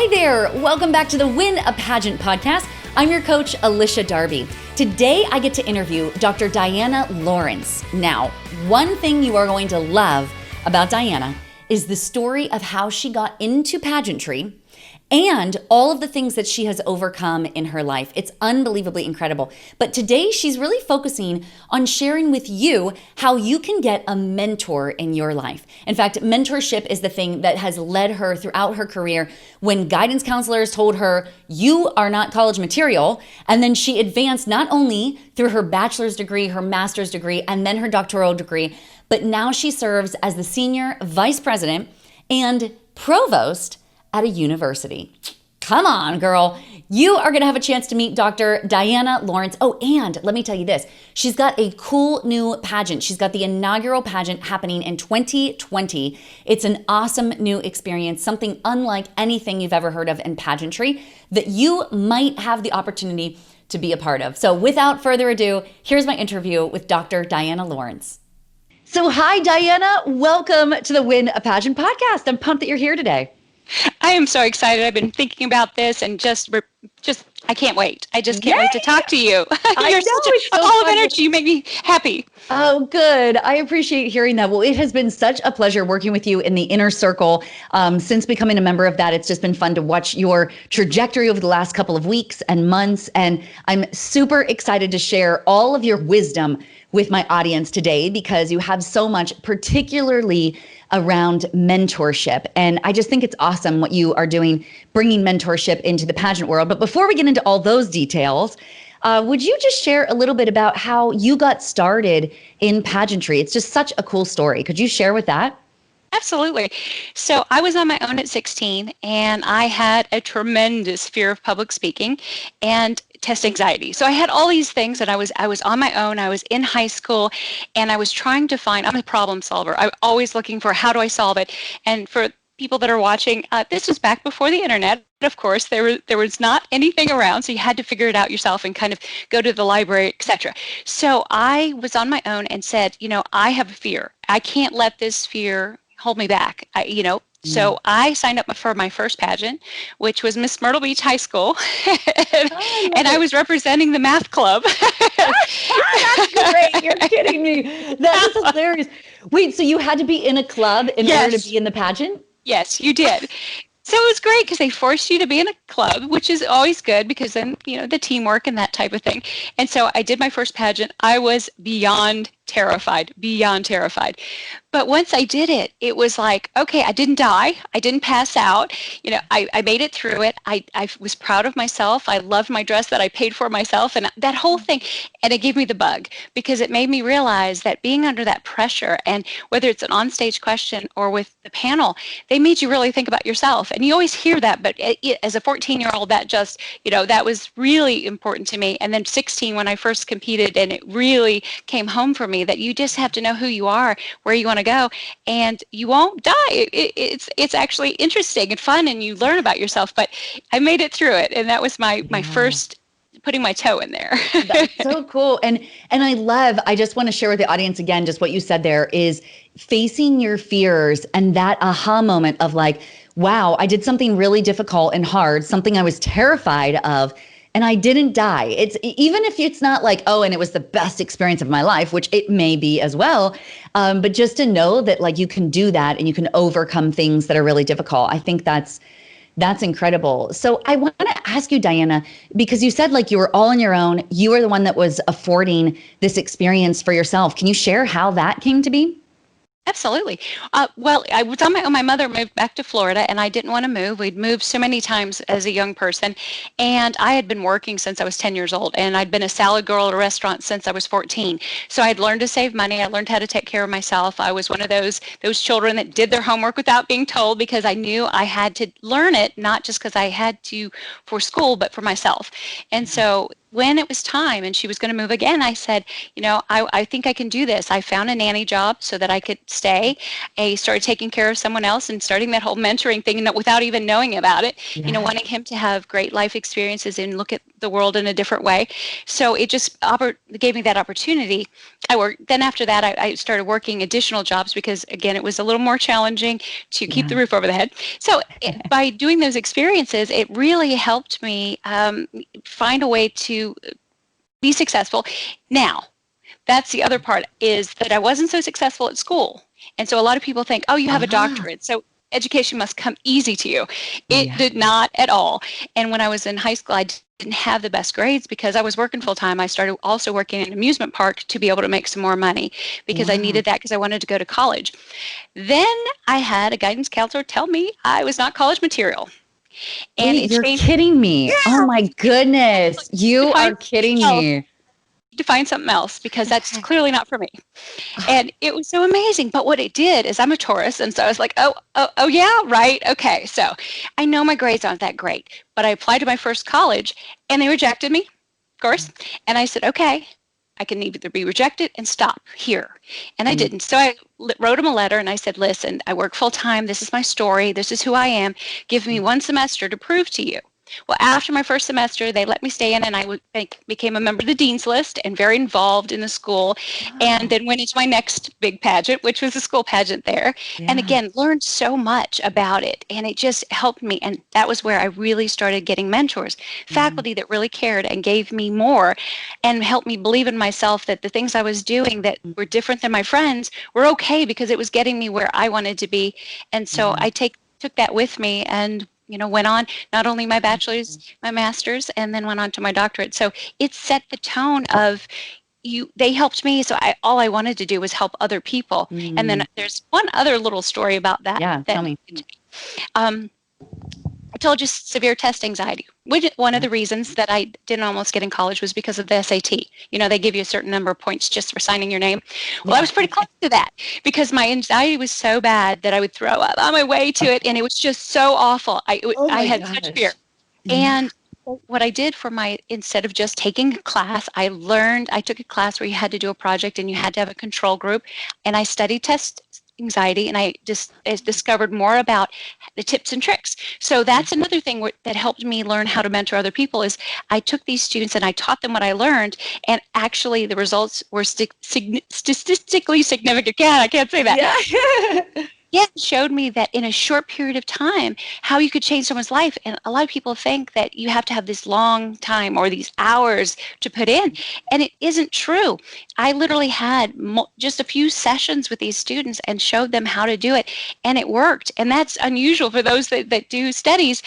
Hi there. Welcome back to the Win a Pageant podcast. I'm your coach, Alycia Darby. Today, I get to interview Dr. Diana Lawrence. Now, one thing you are going to love about Diana is the story of how she got into pageantry and all of the things that she has overcome in her life. It's unbelievably incredible. But today, she's really focusing on sharing with you how you can get a mentor in your life. In fact, mentorship is the thing that has led her throughout her career when guidance counselors told her, you are not college material. And then she advanced not only through her bachelor's degree, her master's degree, and then her doctoral degree, but now she serves as the senior vice president and provost at a university. Come on, girl. You are going to have a chance to meet Dr. Diana Lawrence. Oh, and let me tell you this. She's got a cool new pageant. She's got the inaugural pageant happening in 2020. It's an awesome new experience, something unlike anything you've ever heard of in pageantry that you might have the opportunity to be a part of. So without further ado, here's my interview with Dr. Diana Lawrence. So hi, Diana. Welcome to the Win a Pageant podcast. I'm pumped that you're here today. I am so excited. I've been thinking about this and I can't wait. I just can't wait to talk to you. You're such a full of energy. You make me happy. Oh, good. I appreciate hearing that. Well, it has been such a pleasure working with you in the inner circle since becoming a member of that. It's just been fun to watch your trajectory over the last couple of weeks and months. And I'm super excited to share all of your wisdom with my audience today because you have so much, particularly around mentorship. And I just think it's awesome what you are doing, bringing mentorship into the pageant world. But before we get into all those details, would you just share a little bit about how you got started in pageantry? It's just such a cool story. Could you share with that? Absolutely. So I was on my own at 16 and I had a tremendous fear of public speaking and test anxiety. So I had all these things and I was on my own. I was in high school and I was trying to I'm a problem solver. I'm always looking for how do I solve it? And for people that are watching, this was back before the internet. Of course, there was not anything around, so you had to figure it out yourself and kind of go to the library, etc. So I was on my own and said, I have a fear. I can't let this fear hold me back. So I signed up for my first pageant, which was Miss Myrtle Beach High School, and I was representing the math club. That's great. You're kidding me. That is hilarious. Wait, so you had to be in a club in order to be in the pageant? Yes, you did. So it was great because they forced you to be in a club, which is always good because then, the teamwork and that type of thing. And so I did my first pageant. I was beyond terrified. But once I did it, it was like, okay, I didn't die. I didn't pass out. I made it through it. I was proud of myself. I loved my dress that I paid for myself and that whole thing. And it gave me the bug because it made me realize that being under that pressure and whether it's an onstage question or with the panel, they made you really think about yourself. And you always hear that, but as a 14-year-old, that just, that was really important to me. And then 16, when I first competed and it really came home for me that you just have to know who you are, where you want to go, and you won't die. It's actually interesting and fun, and you learn about yourself. But I made it through it, and that was my first putting my toe in there. That's so cool. And I just want to share with the audience again, just what you said there is facing your fears and that aha moment of like, wow, I did something really difficult and hard, something I was terrified of, and I didn't die. It's even if it's not like, oh, and it was the best experience of my life, which it may be as well. But just to know that like you can do that and you can overcome things that are really difficult. I think that's incredible. So I want to ask you, Diana, because you said like you were all on your own. You were the one that was affording this experience for yourself. Can you share how that came to be? Absolutely. Well, I was on my own. My mother moved back to Florida, and I didn't want to move. We'd moved so many times as a young person, and I had been working since I was 10 years old, and I'd been a salad girl at a restaurant since I was 14. So I'd learned to save money. I learned how to take care of myself. I was one of those children that did their homework without being told because I knew I had to learn it, not just because I had to for school, but for myself. And so when it was time and she was going to move again, I said, I think I can do this. I found a nanny job so that I could stay. I started taking care of someone else and starting that whole mentoring thing without even knowing about it, wanting him to have great life experiences and look at the world in a different way. So it just gave me that opportunity. Then after that, I started working additional jobs because, again, it was a little more challenging to keep the roof over the head. So by doing those experiences, it really helped me find a way to be successful. Now, that's the other part, is that I wasn't so successful at school. And so a lot of people think, oh, you have a doctorate, so education must come easy to you. It did not at all. And when I was in high school, I didn't have the best grades because I was working full time. I started also working in an amusement park to be able to make some more money because I needed that because I wanted to go to college. Then I had a guidance counselor tell me I was not college material. And Wait, you're kidding me. Oh my goodness. You are kidding me. To find something else because that's clearly not for me. And it was so amazing. But what it did is, I'm a Taurus, and so I was like, oh yeah, right, okay. So I know my grades aren't that great, but I applied to my first college and they rejected me, of course. And I said, okay, I can either be rejected and stop here. And I didn't. So I wrote them a letter and I said, listen, I work full time. This is my story. This is who I am. Give me one semester to prove to you. Well, after my first semester, they let me stay in, and I became a member of the dean's list and very involved in the school. And then went into my next big pageant, which was a school pageant there. And again, learned so much about it, and it just helped me. And that was where I really started getting mentors, faculty that really cared and gave me more and helped me believe in myself that the things I was doing that were different than my friends were okay because it was getting me where I wanted to be. And so I took that with me and went on not only my bachelor's, my master's, and then went on to my doctorate. So it set the tone of they helped me. So all I wanted to do was help other people. And then there's one other little story about that. Yeah, tell me. I told you severe test anxiety. One of the reasons that I didn't almost get in college was because of the SAT. They give you a certain number of points just for signing your name. Well, I was pretty close to that because my anxiety was so bad that I would throw up on my way to it, and it was just so awful. I had such fear. And what I did instead of just taking a class, I took a class where you had to do a project and you had to have a control group, and I studied test anxiety, and I discovered more about the tips and tricks. So that's another thing that helped me learn how to mentor other people is I took these students and I taught them what I learned, and actually the results were statistically significant. I can't say that. Yeah, it showed me that in a short period of time, how you could change someone's life. And a lot of people think that you have to have this long time or these hours to put in, and it isn't true. I literally had just a few sessions with these students and showed them how to do it, and it worked. And that's unusual for those that do studies.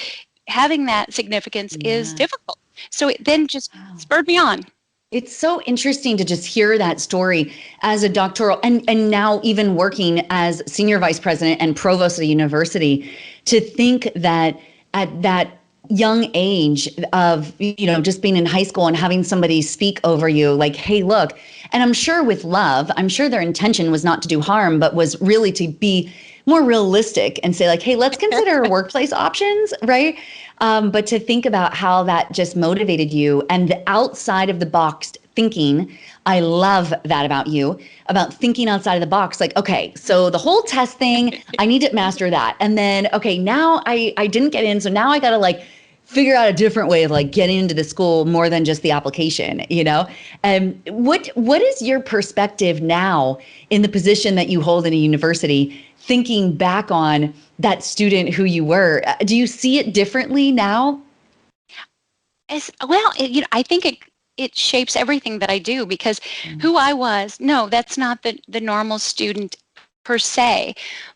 Having that significance is difficult. So it then just spurred me on. It's so interesting to just hear that story as a doctoral and now even working as senior vice president and provost of the university, to think that at that young age of, just being in high school and having somebody speak over you like, hey, look, and I'm sure with love, I'm sure their intention was not to do harm, but was really to be more realistic and say like, hey, let's consider workplace options, right? But to think about how that just motivated you and the outside of the box thinking. I love that about you, about thinking outside of the box. Like, okay, so the whole test thing, I need to master that. And then, okay, now I didn't get in. So now I got to figure out a different way of getting into the school more than just the application, And what is your perspective now in the position that you hold in a university, thinking back on that student who you were? Do you see it differently now? I think it shapes everything that I do because who I was, no, that's not the normal student per se,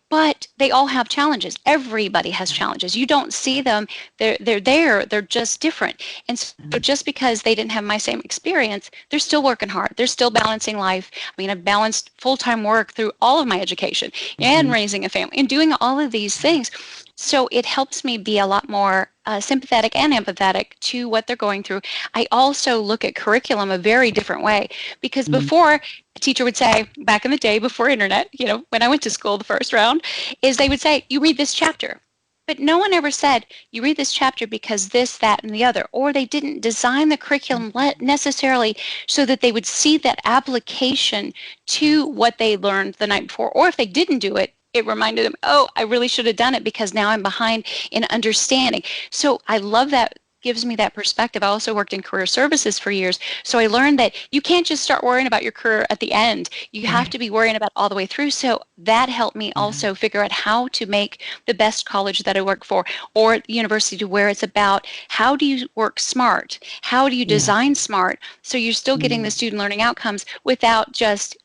but they all have challenges. Everybody has challenges. You don't see them. They're there. They're just different. And so just because they didn't have my same experience, they're still working hard. They're still balancing life. I mean, I've balanced full-time work through all of my education and raising a family and doing all of these things. So it helps me be a lot more sympathetic and empathetic to what they're going through. I also look at curriculum a very different way because before, a teacher would say, back in the day before internet, when I went to school the first round, is they would say, you read this chapter. But no one ever said, you read this chapter because this, that, and the other. Or they didn't design the curriculum necessarily so that they would see that application to what they learned the night before. Or if they didn't do it, it reminded them, oh, I really should have done it because now I'm behind in understanding. So I love that gives me that perspective. I also worked in career services for years. So I learned that you can't just start worrying about your career at the end. You have to be worrying about all the way through. So that helped me also figure out how to make the best college that I work for, or at the university, to where it's about how do you work smart? How do you design smart? So you're still getting the student learning outcomes without just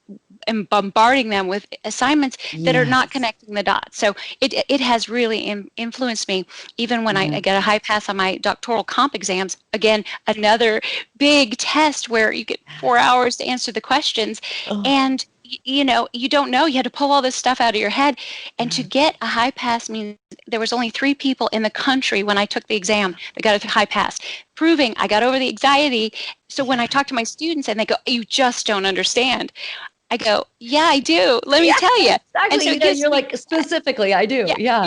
and bombarding them with assignments that are not connecting the dots. So it has really influenced me. Even when I get a high pass on my doctoral comp exams, again, another big test where you get 4 hours to answer the questions. And you know, you don't know, you had to pull all this stuff out of your head. And to get a high pass means there was only 3 people in the country when I took the exam that got a high pass, proving I got over the anxiety. So when I talk to my students and they go, you just don't understand, I go, yeah, I do. Let me tell you. Exactly. And so You're like, specifically, I do. Yeah.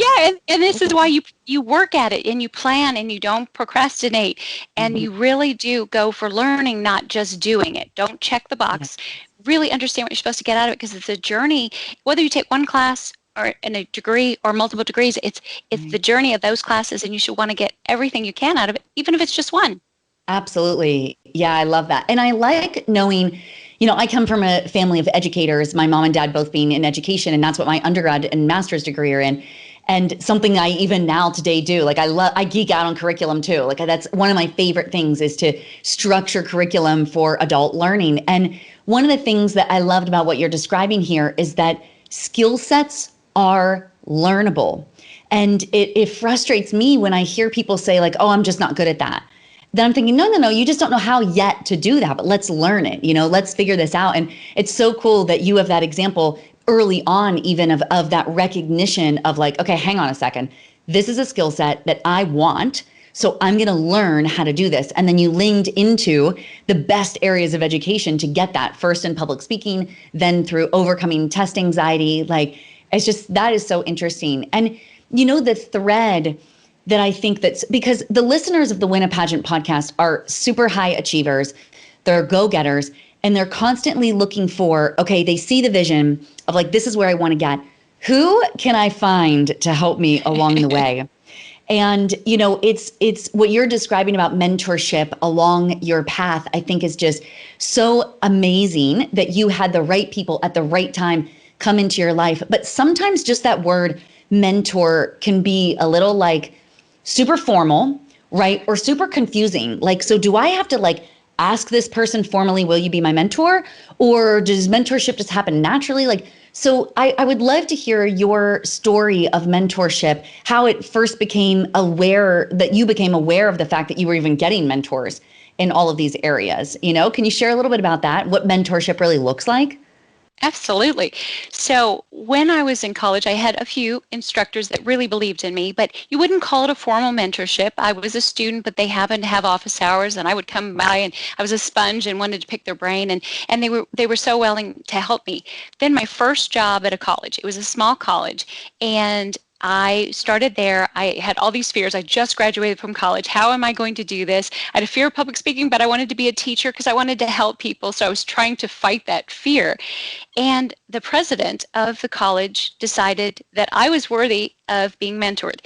And this is why you work at it, and you plan, and you don't procrastinate, and you really do go for learning, not just doing it. Don't check the box. Really understand what you're supposed to get out of it, because it's a journey. Whether you take one class or in a degree or multiple degrees, it's the journey of those classes, and you should want to get everything you can out of it, even if it's just one. Absolutely. Yeah, I love that. And I like knowing, you know, I come from a family of educators, my mom and dad both being in education, and that's what my undergrad and master's degree are in. And something I even now today do, like I geek out on curriculum too. Like that's one of my favorite things, is to structure curriculum for adult learning. And one of the things that I loved about what you're describing here is that skill sets are learnable. And it frustrates me when I hear people say like, oh, I'm just not good at that. Then I'm thinking, no, you just don't know how yet to do that, but let's learn it. You know, let's figure this out. And it's so cool that you have that example early on, even of that recognition of like, okay, hang on a second. This is a skill set that I want, so I'm going to learn how to do this. And then you leaned into the best areas of education to get that, first in public speaking, then through overcoming test anxiety. Like, it's just, that is so interesting. And, you know, the thread that I think that's, because the listeners of the Win a Pageant podcast are super high achievers, they're go-getters, and they're constantly looking for, okay, they see the vision of like, this is where I want to get. Who can I find to help me along the way? And, you know, it's what you're describing about mentorship along your path, I think is just so amazing that you had the right people at the right time come into your life. But sometimes just that word mentor can be a little like super formal, right? Or super confusing. Like, so do I have to like ask this person formally, will you be my mentor? Or does mentorship just happen naturally? Like, so I would love to hear your story of mentorship, how it first became aware, that you became aware of the fact that you were even getting mentors in all of these areas. You know, can you share a little bit about that? What mentorship really looks like? Absolutely. So when I was in college, I had a few instructors that really believed in me, but you wouldn't call it a formal mentorship. I was a student, but they happened to have office hours, and I would come by, and I was a sponge and wanted to pick their brain, and they were so willing to help me. Then my first job at a college, it was a small college, and I started there. I had all these fears. I just graduated from college. How am I going to do this? I had a fear of public speaking, but I wanted to be a teacher because I wanted to help people. So I was trying to fight that fear. And the president of the college decided that I was worthy of being mentored.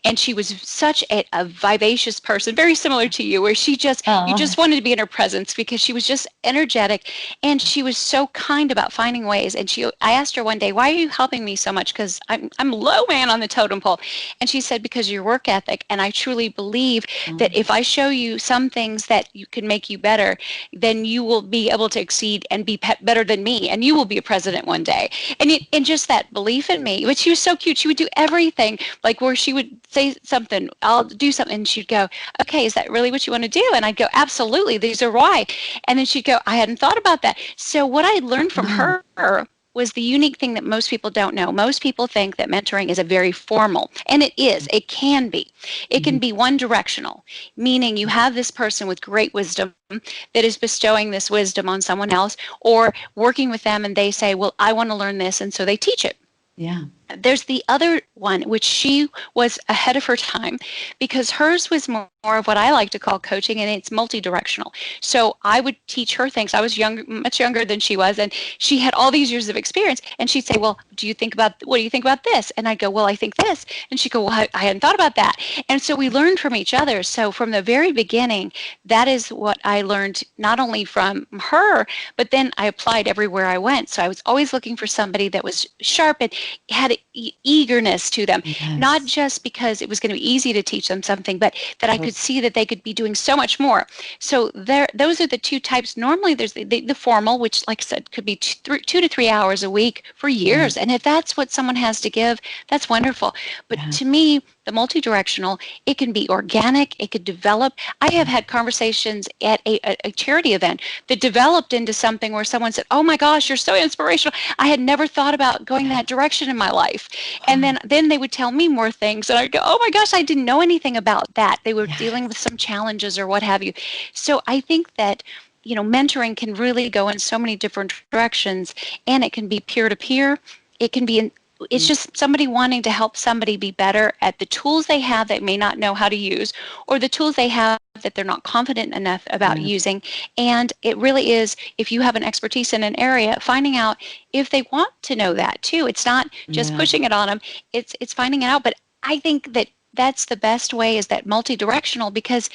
And she was such a vivacious person, very similar to you, where you just wanted to be in her presence because she was just energetic, and she was so kind about finding ways. And I asked her one day, why are you helping me so much? Because I'm low man on the totem pole. And she said, because of your work ethic. And I truly believe that if I show you some things that you can make you better, then you will be able to exceed and be better than me, and you will be a president one day. And just that belief in me. But she was so cute. She would do everything, like where she would say something, I'll do something, and she'd go, okay, is that really what you want to do? And I'd go, absolutely, these are why. And then she'd go, I hadn't thought about that. So what I learned from her was the unique thing that most people don't know. Most people think that mentoring is a very formal, and it is. It can be. It can be one directional, meaning you have this person with great wisdom that is bestowing this wisdom on someone else, or working with them and they say, well, I want to learn this, and so they teach it. Yeah. there's the other one, which she was ahead of her time because hers was more of what I like to call coaching, and it's multi-directional. So I would teach her things. I was much younger than she was, and she had all these years of experience. And she'd say, well, what do you think about this? And I'd go, well, I think this. And she'd go, well, I hadn't thought about that. And so we learned from each other. So from the very beginning, that is what I learned, not only from her, but then I applied everywhere I went. So I was always looking for somebody that was sharp and had eagerness to them, not just because it was going to be easy to teach them something, but that I could see that they could be doing so much more. So those are the two types. Normally there's the formal, which, like I said, could be 2 to 3 hours a week for years. And if that's what someone has to give, that's wonderful. But to me, the multi-directional, it can be organic, it could develop. I have had conversations at a charity event that developed into something where someone said, oh my gosh, you're so inspirational. I had never thought about going that direction in my life. And then they would tell me more things, and I'd go, oh my gosh, I didn't know anything about that. They were dealing with some challenges or what have you. So I think that mentoring can really go in so many different directions, and it can be peer-to-peer. It can be it's just somebody wanting to help somebody be better at the tools they have that may not know how to use, or the tools they have that they're not confident enough about using. And it really is, if you have an expertise in an area, finding out if they want to know that too. It's not just pushing it on them. It's finding it out. But I think that that's the best way, is that multi-directional, because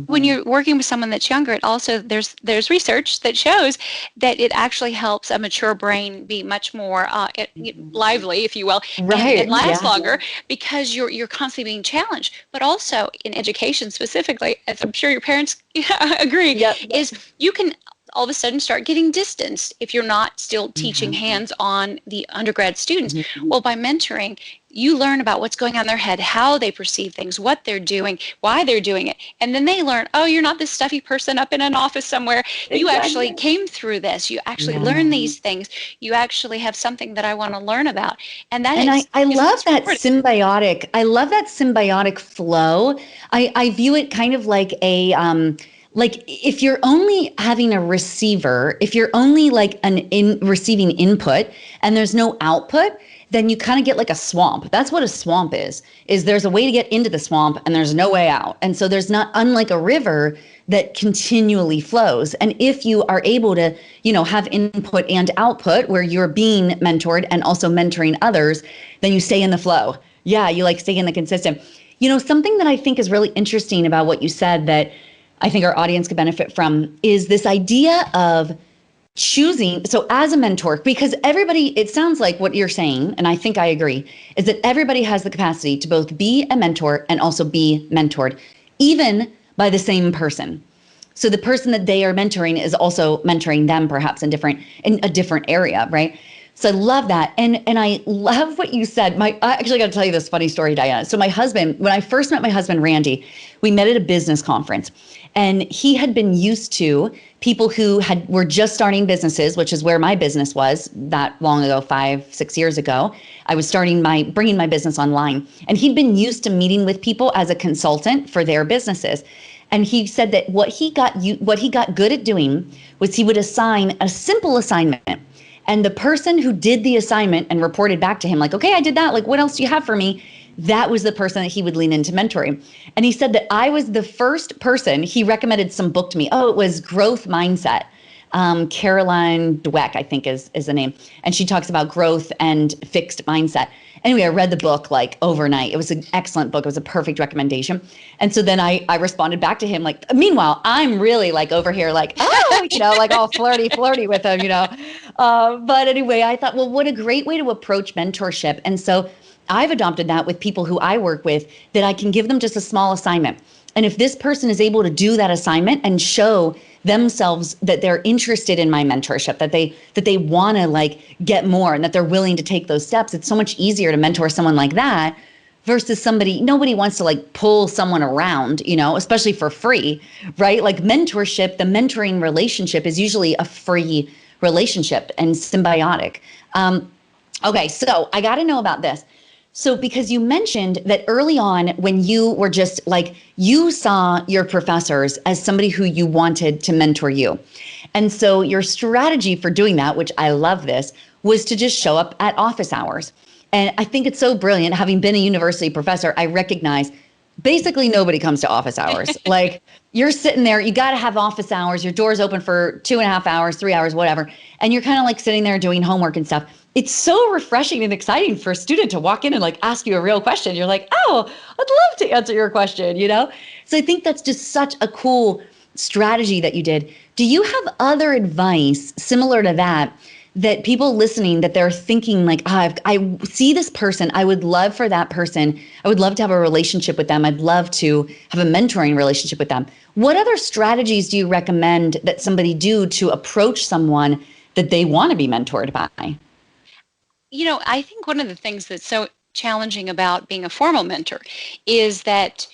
when you're working with someone that's younger, it also there's research that shows that it actually helps a mature brain be much more lively, if you will, and last longer, because you're constantly being challenged. But also in education specifically, as I'm sure your parents agree, is you can all of a sudden start getting distanced if you're not still teaching hands-on the undergrad students. Well, by mentoring, you learn about what's going on in their head, how they perceive things, what they're doing, why they're doing it. And then they learn, oh, you're not this stuffy person up in an office somewhere. You actually came through this. You actually learn these things. You actually have something that I want to learn about. And I love that symbiotic. I love that symbiotic flow. I view it kind of like like if you're only having a receiver, if you're only like receiving input and there's no output, then you kind of get like a swamp. That's what a swamp is there's a way to get into the swamp and there's no way out. And so there's not, unlike a river that continually flows. And if you are able to, have input and output where you're being mentored and also mentoring others, then you stay in the flow. Yeah, you like stay in the consistent. Something that I think is really interesting about what you said that I think our audience could benefit from is this idea of choosing. So as a mentor, because everybody, it sounds like what you're saying, and I think I agree, is that everybody has the capacity to both be a mentor and also be mentored, even by the same person. So the person that they are mentoring is also mentoring them, perhaps in a different area, right? So I love that. And I love what you said. I actually got to tell you this funny story, Diana. So my husband, when I first met my husband, Randy, we met at a business conference, and he had been used to people who were just starting businesses, which is where my business was that long ago, 5-6 years ago. I was bringing my business online, and he'd been used to meeting with people as a consultant for their businesses. And he said that what he got good at doing was he would assign a simple assignment. And the person who did the assignment and reported back to him, like, okay, I did that. Like, what else do you have for me? That was the person that he would lean into mentoring. And he said that I was the first person. He recommended some book to me. Oh, it was Growth Mindset. Caroline Dweck, I think is the name. And she talks about growth and fixed mindset. Anyway, I read the book like overnight. It was an excellent book. It was a perfect recommendation. And so then I responded back to him like, meanwhile, I'm really like over here like, oh, like all flirty with him, But anyway, I thought, well, what a great way to approach mentorship. And so I've adopted that with people who I work with, that I can give them just a small assignment. And if this person is able to do that assignment and show themselves that they're interested in my mentorship, that they want to like get more and that they're willing to take those steps, it's so much easier to mentor someone like that versus nobody wants to like pull someone around, especially for free, right? Like mentorship, the mentoring relationship is usually a free relationship and symbiotic. Okay, so I got to know about this. So because you mentioned that early on when you were just like, you saw your professors as somebody who you wanted to mentor you. And so your strategy for doing that, which I love this, was to just show up at office hours. And I think it's so brilliant. Having been a university professor, I recognize basically nobody comes to office hours. Like you're sitting there, you got to have office hours. Your door's open for 2.5 hours, 3 hours, whatever. And you're kind of like sitting there doing homework and stuff. It's so refreshing and exciting for a student to walk in and like ask you a real question. You're like, oh, I'd love to answer your question, you know? So I think that's just such a cool strategy that you did. Do you have other advice similar to that, that people listening, that they're thinking like, oh, I see this person, I would love for that person, I would love to have a relationship with them, I'd love to have a mentoring relationship with them. What other strategies do you recommend that somebody do to approach someone that they want to be mentored by? I think one of the things that's so challenging about being a formal mentor is that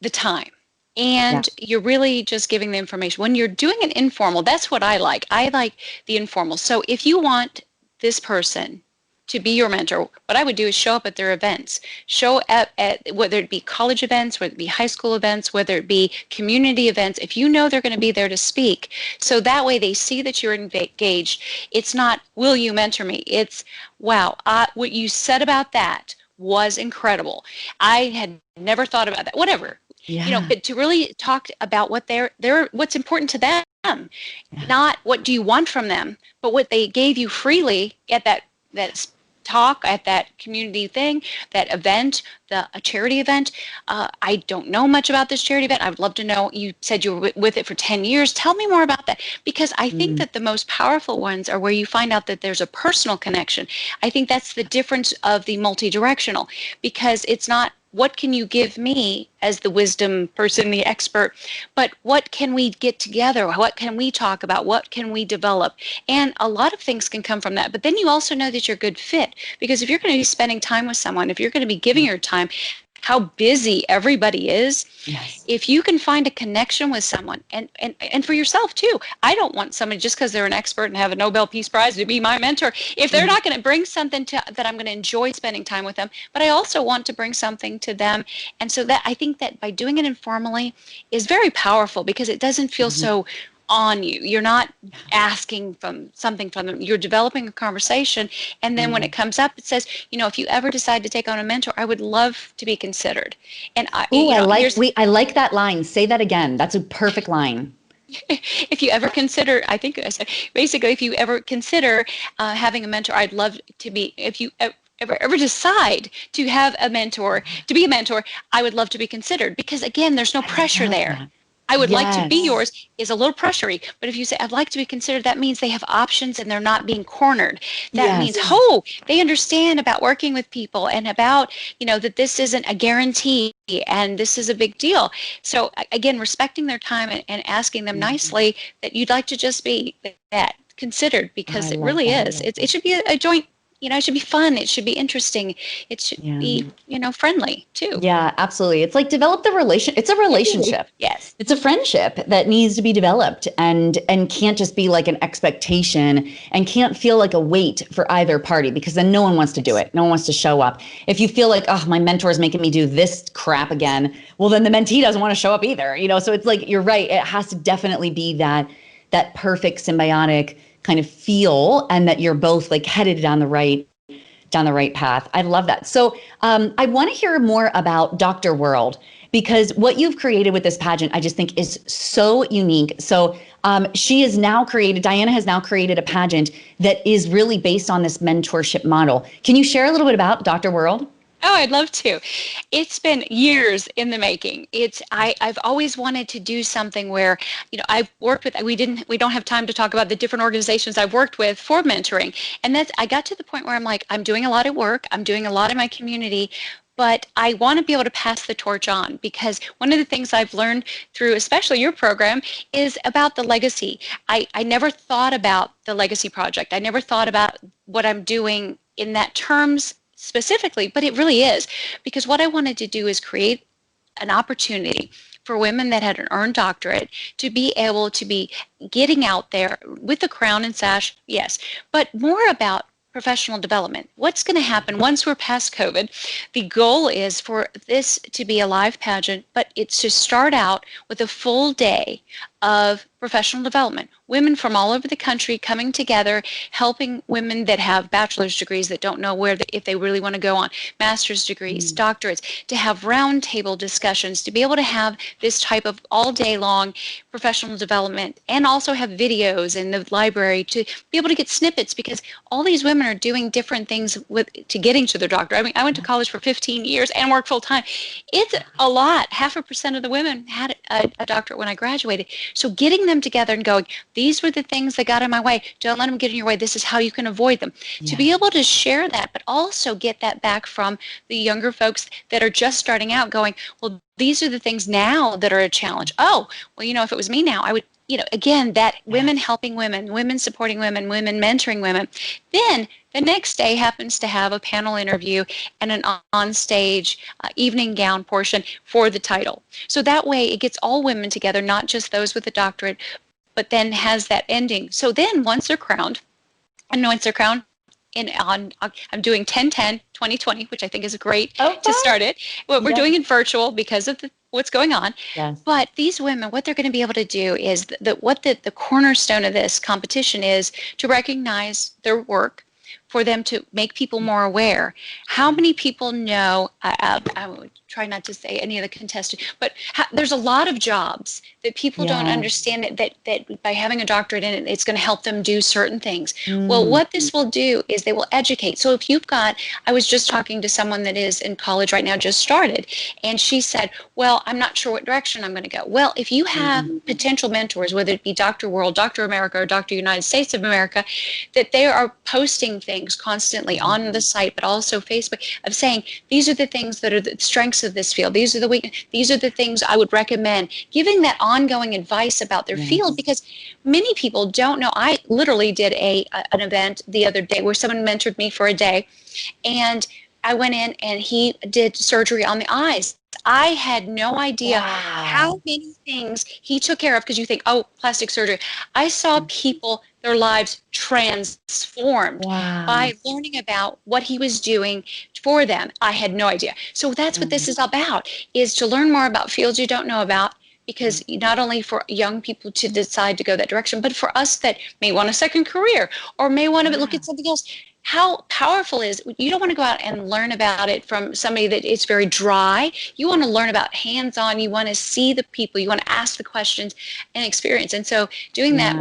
the time. Yeah. And you're really just giving the information. When you're doing an informal, that's what I like. I like the informal. So if you want this person to be your mentor, what I would do is show up at their events. Show up at whether it be college events, whether it be high school events, whether it be community events, if you know they're going to be there to speak. So that way they see that you're engaged. It's not, will you mentor me? It's, wow, what you said about that was incredible. I had never thought about that. Whatever. Yeah. But to really talk about what what's important to them, Yeah. not what do you want from them, but what they gave you freely at that talk, at that community thing, that event, a charity event. I don't know much about this charity event. I would love to know. You said you were with it for 10 years. Tell me more about that, because I think that the most powerful ones are where you find out that there's a personal connection. I think that's the difference of the multi-directional, because it's not, what can you give me as the wisdom person, the expert, but what can we get together? What can we talk about? What can we develop? And a lot of things can come from that. But then you also know that you're a good fit, because if you're going to be spending time with someone, if you're going to be giving your time, how busy everybody is. Yes. If you can find a connection with someone, and for yourself too. I don't want somebody just because they're an expert and have a Nobel Peace Prize to be my mentor. If they're not going to bring something that I'm going to enjoy spending time with them, but I also want to bring something to them. And so that, I think that by doing it informally is very powerful, because it doesn't feel so on you. You're not asking something from them. You're developing a conversation, and then when it comes up, it says, if you ever decide to take on a mentor, I would love to be considered. And I like that line. Say that again. That's a perfect line. if you ever consider, I think I said, basically, if you ever consider having a mentor, I'd love to be. If you ever decide to have a mentor, to be a mentor, I would love to be considered, because again, there's no pressure there. That. I would like to be Yes. yours is a little pressury, but if you say I'd like to be considered, that means they have options and they're not being cornered. That means, they understand about working with people, and about, that this isn't a guarantee and this is a big deal. So again, respecting their time and asking them nicely that you'd like to just be that considered, because I it love really that. is. It should be a joint. It should be fun. It should be interesting. It should be, friendly too. Yeah, absolutely. It's like develop the relation. It's a relationship. Yes. It's a friendship that needs to be developed, and can't just be like an expectation, and can't feel like a weight for either party, because then no one wants to do it. No one wants to show up. If you feel like, oh, my mentor is making me do this crap again, well, then the mentee doesn't want to show up either. So it's like, you're right. It has to definitely be that perfect symbiotic kind of feel, and that you're both like headed down the right path. I love that. So I want to hear more about Dr. World, because what you've created with this pageant, I just think is so unique. So Diana has now created a pageant that is really based on this mentorship model. Can you share a little bit about Dr. World? Oh, I'd love to. It's been years in the making. I've always wanted to do something where, I've worked with, we don't have time to talk about the different organizations I've worked with for mentoring. And I got to the point where I'm like, I'm doing a lot of work. I'm doing a lot in my community, but I want to be able to pass the torch on, because one of the things I've learned through, especially your program, is about the legacy. I never thought about the legacy project. I never thought about what I'm doing in that terms specifically, but it really is, because what I wanted to do is create an opportunity for women that had an earned doctorate to be able to be getting out there with the crown and sash, yes, but more about professional development. What's going to happen once we're past COVID? The goal is for this to be a live pageant, but it's to start out with a full day of professional development. Women from all over the country coming together, helping women that have bachelor's degrees that don't know if they really want to go on, master's degrees, doctorates, to have roundtable discussions, to be able to have this type of all day long professional development, and also have videos in the library to be able to get snippets, because all these women are doing different things to getting to their doctor. I mean, I went to college for 15 years and worked full time. It's a lot. 0.5% of the women had a doctorate when I graduated. So getting them together and going, these were the things that got in my way. Don't let them get in your way. This is how you can avoid them. To be able to share that, but also get that back from the younger folks that are just starting out going, well, these are the things now that are a challenge. Oh, well, if it was me now, I would, again, that women helping women, women supporting women, women mentoring women. Then the next day happens to have a panel interview and an on-stage evening gown portion for the title. So that way it gets all women together, not just those with a doctorate, but then has that ending. So then once they're crowned, I'm doing 10/10/2020, which I think is great to start it. Well, we're doing it virtual because of what's going on. Yes. But these women, what they're going to be able to do is the cornerstone of this competition is to recognize their work, for them to make people more aware. How many people know, I would try not to say any of the contestants, but there's a lot of jobs that people don't understand that by having a doctorate in it, it's going to help them do certain things. Well, what this will do is they will educate. So if you've got, I was just talking to someone that is in college right now, just started, and she said, well, I'm not sure what direction I'm going to go. Well, if you have potential mentors, whether it be Dr. World, Dr. America, or Dr. United States of America, that they are posting things constantly on the site, but also Facebook, of saying, these are the things that are the strengths of this field. These are the weaknesses. These are the things I would recommend. Giving that ongoing advice about their field, because many people don't know. I literally did an event the other day where someone mentored me for a day, and I went in and he did surgery on the eyes. I had no idea how many things he took care of, because you think, oh, plastic surgery. I saw people, their lives transformed by learning about what he was doing for them. I had no idea. So that's what this is about, is to learn more about fields you don't know about, because not only for young people to decide to go that direction, but for us that may want a second career or may want to look at something else. How powerful is, you don't want to go out and learn about it from somebody that it's very dry. You want to learn about hands-on. You want to see the people. You want to ask the questions and experience. And so doing that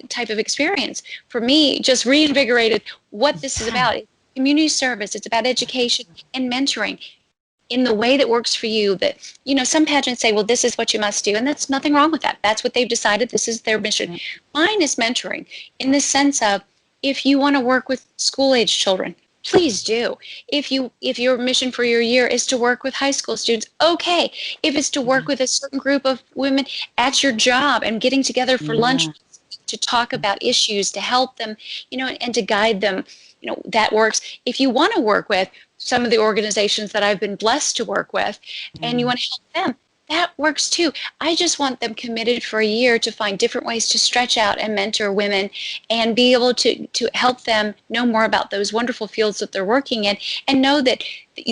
type of experience, for me, just reinvigorated what this is about. It's community service. It's about education and mentoring in the way that works for you. That, some pageants say, well, this is what you must do. And that's nothing wrong with that. That's what they've decided. This is their mission. Mine is mentoring in the sense of, if you want to work with school-age children, please do. If your mission for your year is to work with high school students, okay. If it's to work with a certain group of women at your job and getting together for lunch to talk about issues, to help them, and to guide them, that works. If you want to work with some of the organizations that I've been blessed to work with, and you want to help them, that works too. I just want them committed for a year to find different ways to stretch out and mentor women and be able to help them know more about those wonderful fields that they're working in, and know that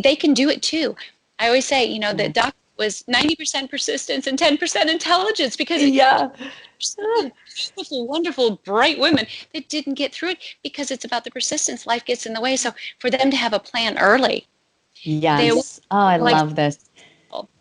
they can do it too. I always say, that doctor was 90% persistence and 10% intelligence, because beautiful, wonderful, bright women that didn't get through it because it's about the persistence. Life gets in the way. So for them to have a plan early. Yes. I love this.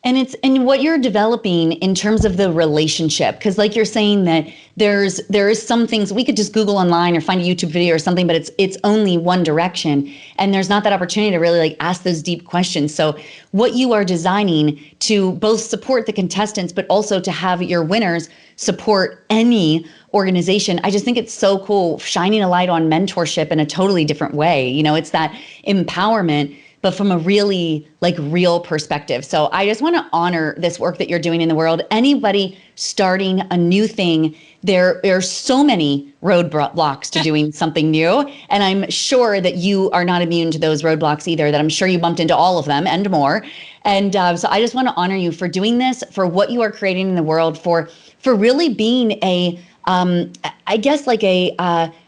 And what you're developing in terms of the relationship, because like you're saying that there is some things we could just Google online or find a YouTube video or something, but it's only one direction, and there's not that opportunity to really ask those deep questions. So what you are designing to both support the contestants, but also to have your winners support any organization, I just think it's so cool, shining a light on mentorship in a totally different way. It's that empowerment, but from a really real perspective. So I just want to honor this work that you're doing in the world. Anybody starting a new thing, there are so many roadblocks to doing something new. And I'm sure that you are not immune to those roadblocks either, that I'm sure you bumped into all of them and more. And so I just want to honor you for doing this, for what you are creating in the world, for really being a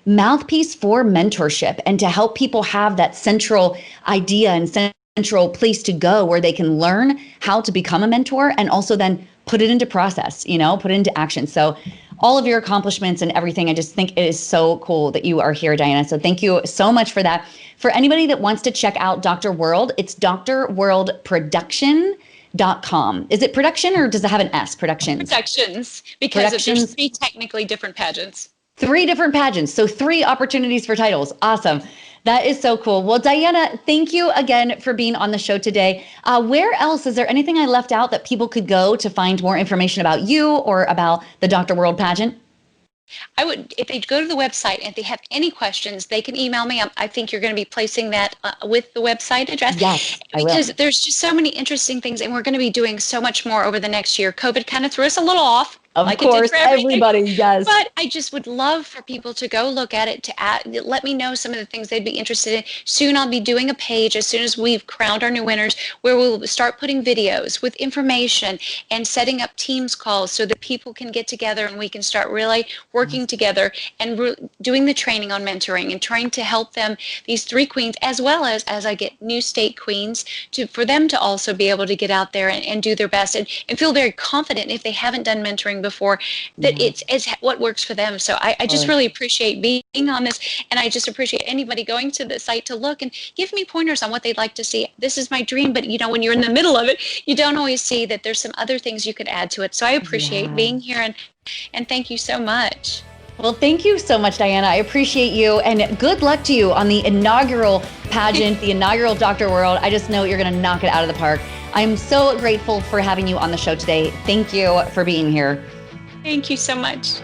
mouthpiece for mentorship, and to help people have that central idea and central place to go where they can learn how to become a mentor and also then put it into process, put it into action. So all of your accomplishments and everything, I just think it is so cool that you are here, Diana. So thank you so much for that. For anybody that wants to check out Dr. World, it's drworldproduction.com. Is it production or does it have an S? Productions. Productions, because there's 3 technically different pageants. 3 different pageants. So 3 opportunities for titles. Awesome. That is so cool. Well, Diana, thank you again for being on the show today. Where else, is there anything I left out that people could go to find more information about you or about the Dr. World pageant? I would, if they go to the website and if they have any questions, they can email me. I think you're going to be placing that with the website address. Yes, I will. Because there's just so many interesting things, and we're going to be doing so much more over the next year. COVID kind of threw us a little off. Of course, everybody, yes. But I just would love for people to go look at it, let me know some of the things they'd be interested in. Soon I'll be doing a page as soon as we've crowned our new winners where we'll start putting videos with information and setting up Teams calls so that people can get together and we can start really working together and doing the training on mentoring and trying to help them, these 3 queens, as well as I get new state queens, for them to also be able to get out there and do their best and feel very confident if they haven't done mentoring before, that it's what works for them. So I just really appreciate being on this, and I just appreciate anybody going to the site to look and give me pointers on what they'd like to see. This is my dream, but when you're in the middle of it, you don't always see that there's some other things you could add to it. So I appreciate being here, and thank you so much. Well, thank you so much, Diana. I appreciate you, and good luck to you on the inaugural pageant, the inaugural Dr. World. I just know you're going to knock it out of the park. I'm so grateful for having you on the show today. Thank you for being here. Thank you so much.